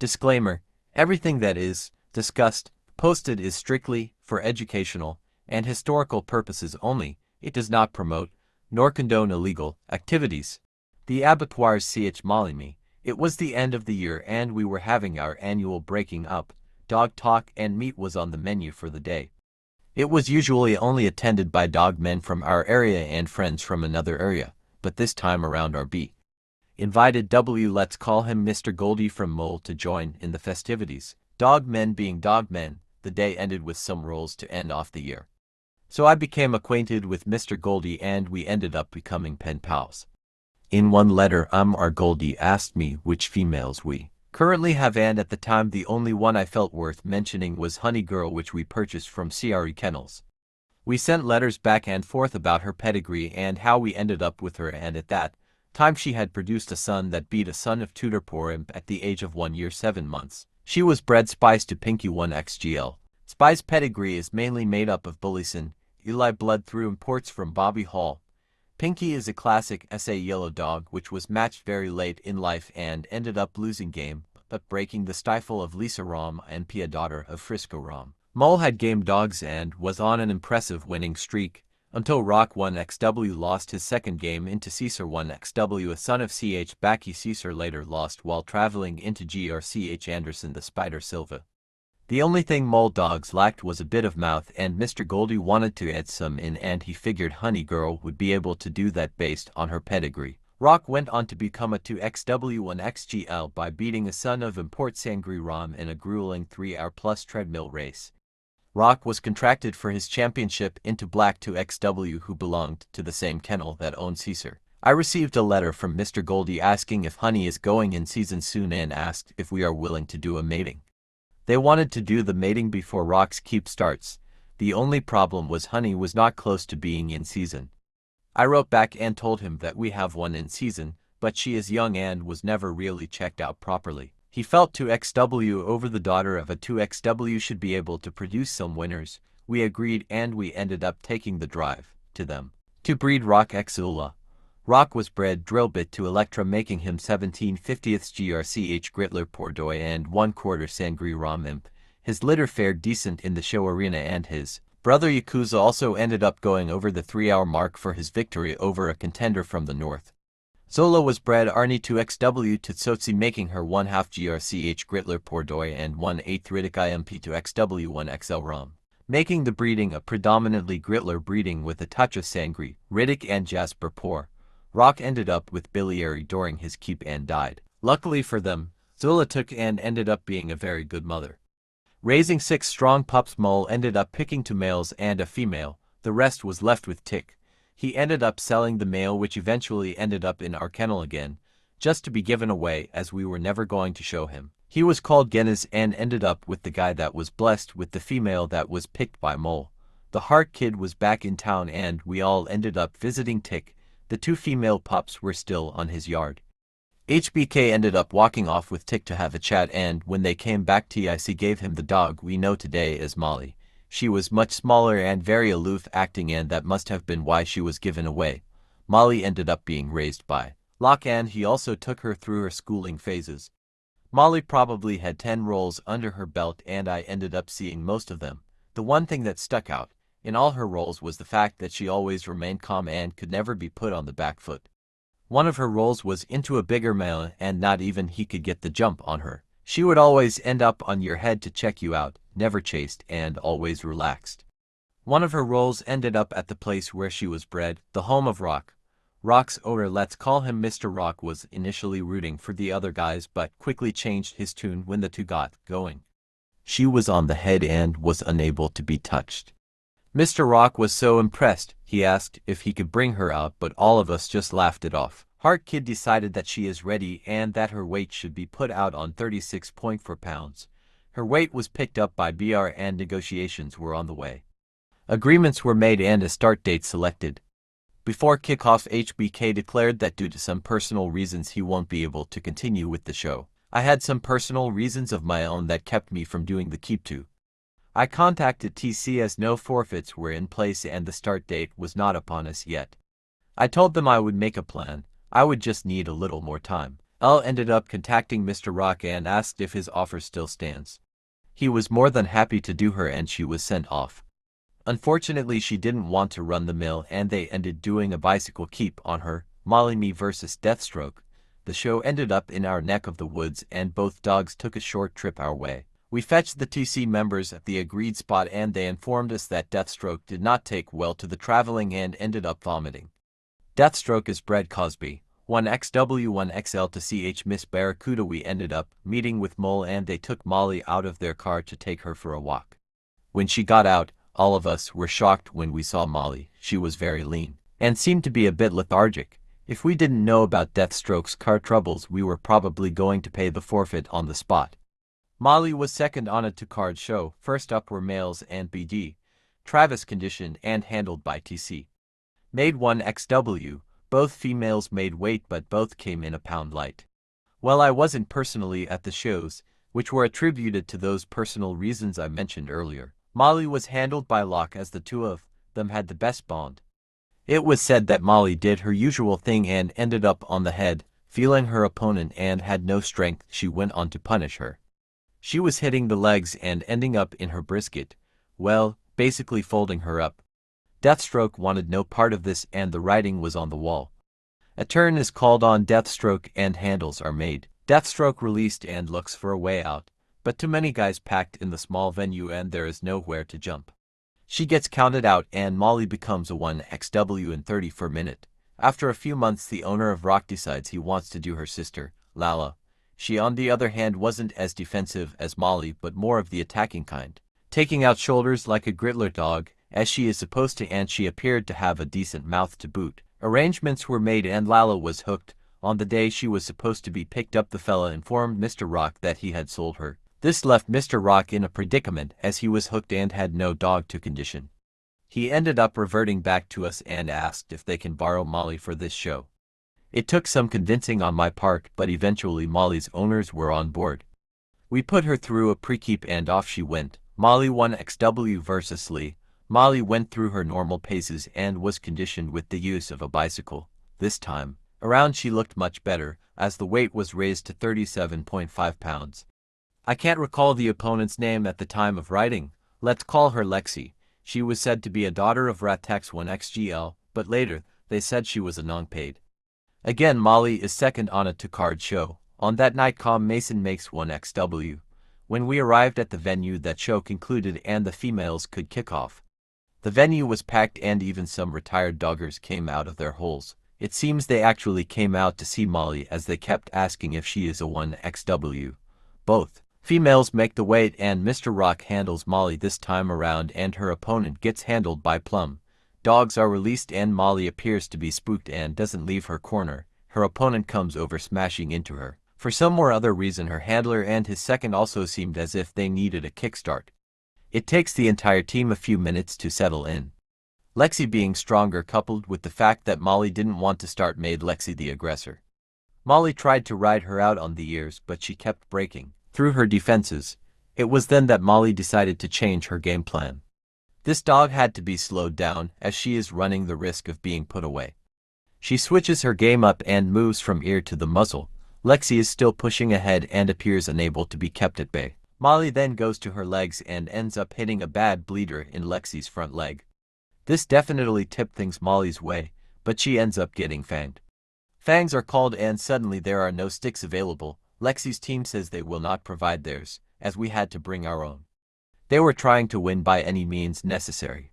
Disclaimer: everything that is discussed, posted is strictly for educational and historical purposes only. It does not promote nor condone illegal activities. The ABATTOIR'S CH MOLLY-MEE. It was the end of the year and we were having our annual breaking up. Dog talk and meat was on the menu for the day. It was usually only attended by dog men from our area and friends from another area, but this time around our B. Invited let's call him Mr. Goldie from Mole to join in the festivities. Dog men being dog men, the day ended with some rolls to end off the year. So I became acquainted with Mr. Goldie and we ended up becoming pen pals. In one letter our Goldie asked me which females we currently have, and at the time the only one I felt worth mentioning was Honey Girl, which we purchased from CRE Kennels. We sent letters back and forth about her pedigree and how we ended up with her, and at that time she had produced a son that beat a son of Tudor Porim at the age of 1 year 7 months. She was bred Spice to Pinky 1XGL. Spice's pedigree is mainly made up of Bullison, Eli blood through imports from Bobby Hall. Pinky is a classic SA yellow dog which was matched very late in life and ended up losing game, but breaking the stifle of Lisa Rom and Pia, daughter of Frisco Rom. Mole had game dogs and was on an impressive winning streak, until Rock 1XW lost his second game into Caesar 1XW, a son of CH Backy. Caesar later lost while traveling into GRCH Anderson the Spider Silva. The only thing Mole dogs lacked was a bit of mouth, and Mr. Goldie wanted to add some in, and he figured Honey Girl would be able to do that based on her pedigree. Rock went on to become a 2XW1XGL by beating a son of import Sangri Rom in a grueling 3-hour-plus treadmill race. Rock was contracted for his championship into Black 2XW, who belonged to the same kennel that owned Caesar. I received a letter from Mr. Goldie asking if Honey is going in season soon and asked if we are willing to do a mating. They wanted to do the mating before Rock's keep starts. The only problem was Honey was not close to being in season. I wrote back and told him that we have one in season, but she is young and was never really checked out properly. He felt 2XW over the daughter of a 2XW should be able to produce some winners. We agreed and we ended up taking the drive to them to breed Rock X Ula. Rock was bred drill bit to Electra, making him 17/50ths GRCH Gritler Pordoy and 1/4 Sangri Rom Imp. His litter fared decent in the show arena, and his brother Yakuza also ended up going over the 3-hour mark for his victory over a contender from the north. Zola was bred Arnie 2XW to Tsotsi, making her 1/2 GRCH Gritler Pordoy and 1/8 Riddick IMP 2XW 1XL Rom, making the breeding a predominantly Gritler breeding with a touch of Sangri, Riddick and Jasper Poor. Rock ended up with biliary during his keep and died. Luckily for them, Zola took and ended up being a very good mother. Raising 6 strong pups, Mole ended up picking 2 males and a female. The rest was left with Tick. He ended up selling the male, which eventually ended up in our kennel again, just to be given away as we were never going to show him. He was called Genes and ended up with the guy that was blessed with the female that was picked by Mole. The Heart Kid was back in town and we all ended up visiting Tick. The 2 female pups were still on his yard. HBK ended up walking off with Tick to have a chat, and when they came back, TIC gave him the dog we know today as Molly. She was much smaller and very aloof acting, and that must have been why she was given away. Molly ended up being raised by Locke, and he also took her through her schooling phases. Molly probably had 10 rolls under her belt and I ended up seeing most of them. The one thing that stuck out in all her roles was the fact that she always remained calm and could never be put on the back foot. One of her roles was into a bigger male and not even he could get the jump on her. She would always end up on your head to check you out, never chased and always relaxed. One of her roles ended up at the place where she was bred, the home of Rock. Rock's owner, let's call him Mr. Rock, was initially rooting for the other guys but quickly changed his tune when the 2 got going. She was on the head and was unable to be touched. Mr. Rock was so impressed, he asked if he could bring her out, but all of us just laughed it off. Heart Kid decided that she is ready and that her weight should be put out on 36.4 pounds. Her weight was picked up by BR and negotiations were on the way. Agreements were made and a start date selected. Before kickoff, HBK declared that due to some personal reasons he won't be able to continue with the show. I had some personal reasons of my own that kept me from doing the keep to. I contacted TC as no forfeits were in place and the start date was not upon us yet. I told them I would make a plan, I would just need a little more time. Al ended up contacting Mr. Rock and asked if his offer still stands. He was more than happy to do her and she was sent off. Unfortunately, she didn't want to run the mill and they ended doing a bicycle keep on her. MOLLY-MEE vs. Deathstroke. The show ended up in our neck of the woods and both dogs took a short trip our way. We fetched the TC members at the agreed spot and they informed us that Deathstroke did not take well to the traveling and ended up vomiting. Deathstroke is bred Cosby, 1XW1XL to CH Miss Barracuda. We ended up meeting with Mole and they took Molly out of their car to take her for a walk. When she got out, all of us were shocked when we saw Molly. She was very lean and seemed to be a bit lethargic. If we didn't know about Deathstroke's car troubles, we were probably going to pay the forfeit on the spot. Molly was second on a two-card show. First up were males and BD, Travis conditioned and handled by TC. Made 1XW, both females made weight but both came in a pound light. Well, I wasn't personally at the shows, which were attributed to those personal reasons I mentioned earlier. Molly was handled by Locke as the two of them had the best bond. It was said that Molly did her usual thing and ended up on the head, feeling her opponent and had no strength. She went on to punish her. She was hitting the legs and ending up in her brisket, well, basically folding her up. Deathstroke wanted no part of this and the writing was on the wall. A turn is called on Deathstroke and handles are made. Deathstroke released and looks for a way out, but too many guys packed in the small venue and there is nowhere to jump. She gets counted out and Molly becomes a 1XW in 30 per minute. After a few months, the owner of Rock decides he wants to do her sister, Lala. She on the other hand wasn't as defensive as Molly but more of the attacking kind, taking out shoulders like a grittler dog, as she is supposed to, and she appeared to have a decent mouth to boot. Arrangements were made and Lala was hooked. On the day she was supposed to be picked up, the fella informed Mr. Rock that he had sold her. This left Mr. Rock in a predicament as he was hooked and had no dog to condition. He ended up reverting back to us and asked if they can borrow Molly for this show. It took some convincing on my part, but eventually Molly's owners were on board. We put her through a pre-keep and off she went. Molly 1XW versus Lee. Molly went through her normal paces and was conditioned with the use of a bicycle. This time around she looked much better, as the weight was raised to 37.5 pounds. I can't recall the opponent's name at the time of writing. Let's call her Lexi. She was said to be a daughter of Ratex 1XGL, but later they said she was a non-paid. Again, Molly is second on a two-card show. On that night, Mason makes 1XW. When we arrived at the venue, that show concluded and the females could kick off. The venue was packed and even some retired doggers came out of their holes. It seems they actually came out to see Molly as they kept asking if she is a 1XW. Both females make the weight and Mr. Rock handles Molly this time around and her opponent gets handled by Plum. Dogs are released and Molly appears to be spooked and doesn't leave her corner. Her opponent comes over smashing into her. For some or other reason, her handler and his second also seemed as if they needed a kickstart. It takes the entire team a few minutes to settle in. Lexi being stronger coupled with the fact that Molly didn't want to start made Lexi the aggressor. Molly tried to ride her out on the ears but she kept breaking through her defenses. It was then that Molly decided to change her game plan. This dog had to be slowed down as she is running the risk of being put away. She switches her game up and moves from ear to the muzzle. Lexi is still pushing ahead and appears unable to be kept at bay. Molly then goes to her legs and ends up hitting a bad bleeder in Lexi's front leg. This definitely tipped things Molly's way, but she ends up getting fanged. Fangs are called and suddenly there are no sticks available. Lexi's team says they will not provide theirs, as we had to bring our own. They were trying to win by any means necessary.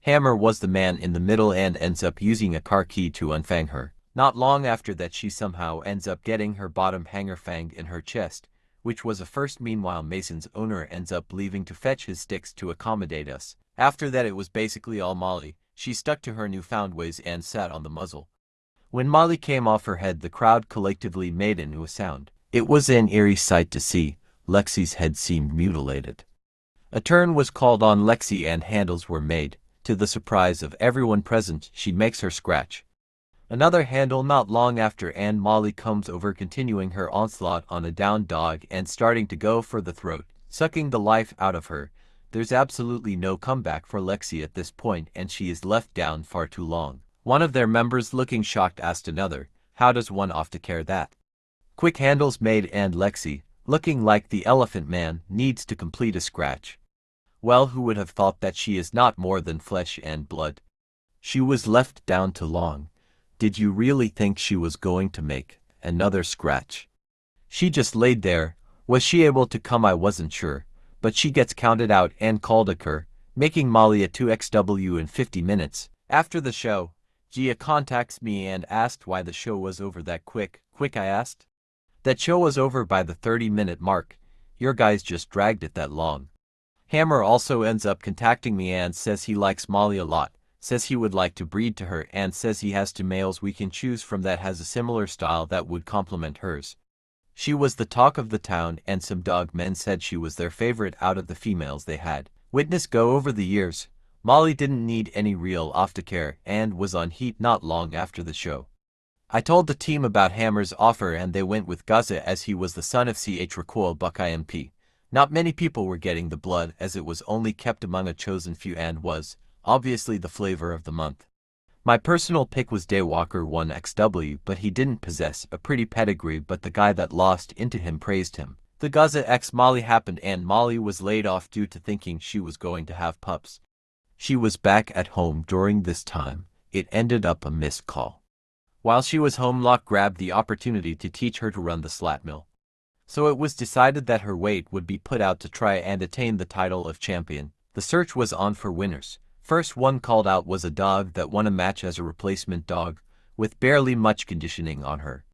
Hammer was the man in the middle and ends up using a car key to unfang her. Not long after that, she somehow ends up getting her bottom hanger fanged in her chest, which was a first. Meanwhile, Mason's owner ends up leaving to fetch his sticks to accommodate us. After that, it was basically all Molly. She stuck to her newfound ways and sat on the muzzle. When Molly came off her head, the crowd collectively made a new sound. It was an eerie sight to see. Lexi's head seemed mutilated. A turn was called on Lexi and handles were made. To the surprise of everyone present, she makes her scratch. Another handle not long after and Molly comes over, continuing her onslaught on a downed dog and starting to go for the throat, sucking the life out of her. There's absolutely no comeback for Lexi at this point and she is left down far too long. One of their members, looking shocked, asked another, "How does one off to care that?" Quick handles made and Lexi, looking like the Elephant Man, needs to complete a scratch. Well, who would have thought that she is not more than flesh and blood? She was left down to long. Did you really think she was going to make another scratch? She just laid there. Was she able to come? I wasn't sure, but she gets counted out and called a cur, making Molly a 2xW in 50 minutes. After the show, Gia contacts me and asked why the show was over that quick. I asked. That show was over by the 30-minute mark. Your guys just dragged it that long. Hammer also ends up contacting me and says he likes Molly a lot, says he would like to breed to her, and says he has two males we can choose from that has a similar style that would complement hers. She was the talk of the town, and some dog men said she was their favorite out of the females they had. Witness go over the years. Molly didn't need any real aftercare and was on heat not long after the show. I told the team about Hammer's offer and they went with Gaza as he was the son of CH Recoil Buck IMP. Not many people were getting the blood as it was only kept among a chosen few and was, obviously, the flavor of the month. My personal pick was Daywalker 1XW, but he didn't possess a pretty pedigree, but the guy that lost into him praised him. The Gaza X Molly happened and Molly was laid off due to thinking she was going to have pups. She was back at home during this time. It ended up a missed call. While she was home, Locke grabbed the opportunity to teach her to run the slat mill. So it was decided that her weight would be put out to try and attain the title of champion. The search was on for winners. First one called out was a dog that won a match as a replacement dog, with barely much conditioning on her.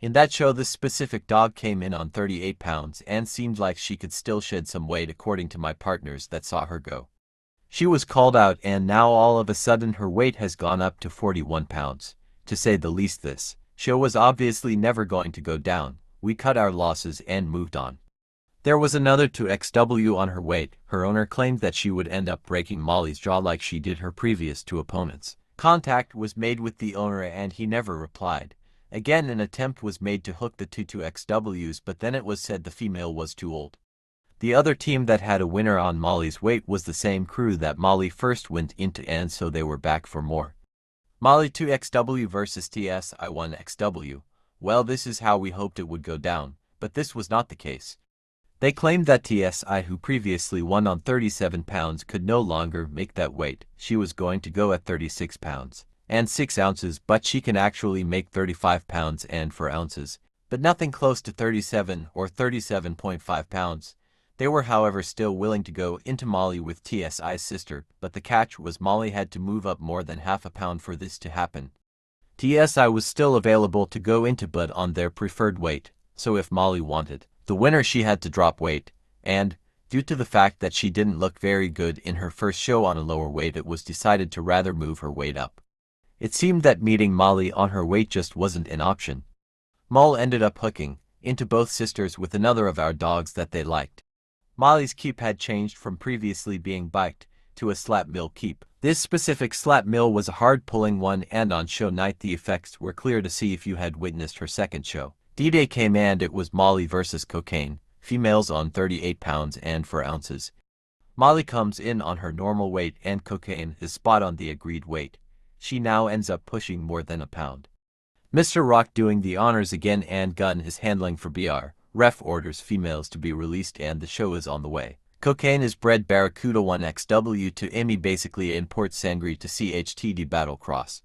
In that show, this specific dog came in on 38 pounds and seemed like she could still shed some weight according to my partners that saw her go. She was called out and now all of a sudden her weight has gone up to 41 pounds. To say the least, this show was obviously never going to go down. We cut our losses and moved on. There was another 2xW on her weight. Her owner claimed that she would end up breaking Molly's jaw like she did her previous two opponents. Contact was made with the owner and he never replied. Again, an attempt was made to hook the two 2xWs, but then it was said the female was too old. The other team that had a winner on Molly's weight was the same crew that Molly first went into, and so they were back for more. Molly 2xW versus TSI 1xW. Well, this is how we hoped it would go down, but this was not the case. They claimed that TSI, who previously won on 37 pounds, could no longer make that weight. She was going to go at 36 pounds and 6 ounces, but she can actually make 35 pounds and 4 ounces, but nothing close to 37 or 37.5 pounds. They were, however, still willing to go into Molly with TSI's sister, but the catch was Molly had to move up more than half a pound for this to happen. TSI was still available to go into but on their preferred weight, so if Molly wanted the winner, she had to drop weight, and, due to the fact that she didn't look very good in her first show on a lower weight, it was decided to rather move her weight up. It seemed that meeting Molly on her weight just wasn't an option. Moll ended up hooking into both sisters with another of our dogs that they liked. Molly's keep had changed from previously being biked to a slap mill keep. This specific slap mill was a hard-pulling one, and on show night the effects were clear to see if you had witnessed her second show. D-Day came and it was Molly versus Cocaine, females on 38 pounds and 4 ounces. Molly comes in on her normal weight and Cocaine is spot on the agreed weight. She now ends up pushing more than a pound. Mr. Rock doing the honors again, and Gunn is handling for BR. Ref orders females to be released and the show is on the way. Cocaine is bred Barracuda 1XW to Emmy, basically imports Sangre to CHTD Battle Cross.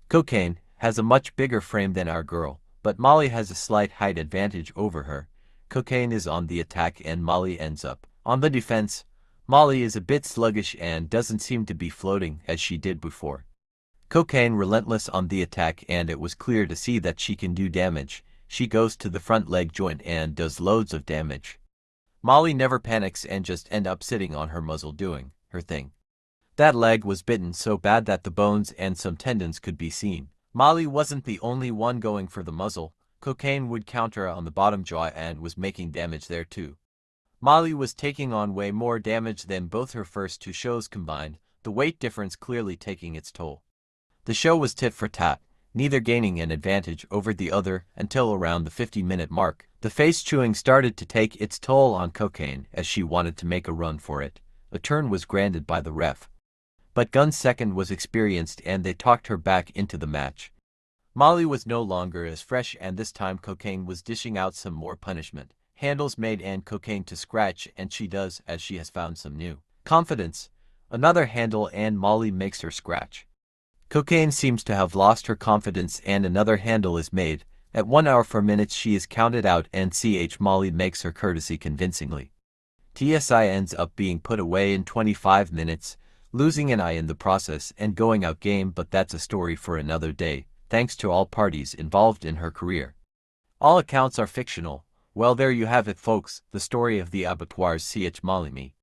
Cocaine has a much bigger frame than our girl, but Molly has a slight height advantage over her. Cocaine is on the attack and Molly ends up on the defense. Molly is a bit sluggish and doesn't seem to be floating as she did before. Cocaine relentless on the attack, and it was clear to see that she can do damage. She goes to the front leg joint and does loads of damage. Molly never panics and just ends up sitting on her muzzle doing her thing. That leg was bitten so bad that the bones and some tendons could be seen. Molly wasn't the only one going for the muzzle. Cocaine would counter on the bottom jaw and was making damage there too. Molly was taking on way more damage than both her first two shows combined, the weight difference clearly taking its toll. The show was tit for tat, neither gaining an advantage over the other until around the 50-minute mark. The face chewing started to take its toll on Cocaine as she wanted to make a run for it. A turn was granted by the ref, but Gunn's second was experienced and they talked her back into the match. Molly was no longer as fresh, and this time cocaine was dishing out some more punishment. Handles made and cocaine to scratch, and she does, as she has found some new confidence. Another handle and Molly makes her scratch. Cocaine seems to have lost her confidence, and another handle is made. At 1 hour 4 minutes she is counted out, and Molly makes her courtesy convincingly. TSI ends up being put away in 25 minutes, losing an eye in the process and going out game, but that's a story for another day, thanks to all parties involved in her career. All accounts are fictional. Well, there you have it, folks, the story of the ABATTOIR'S CH MOLLY-MEE.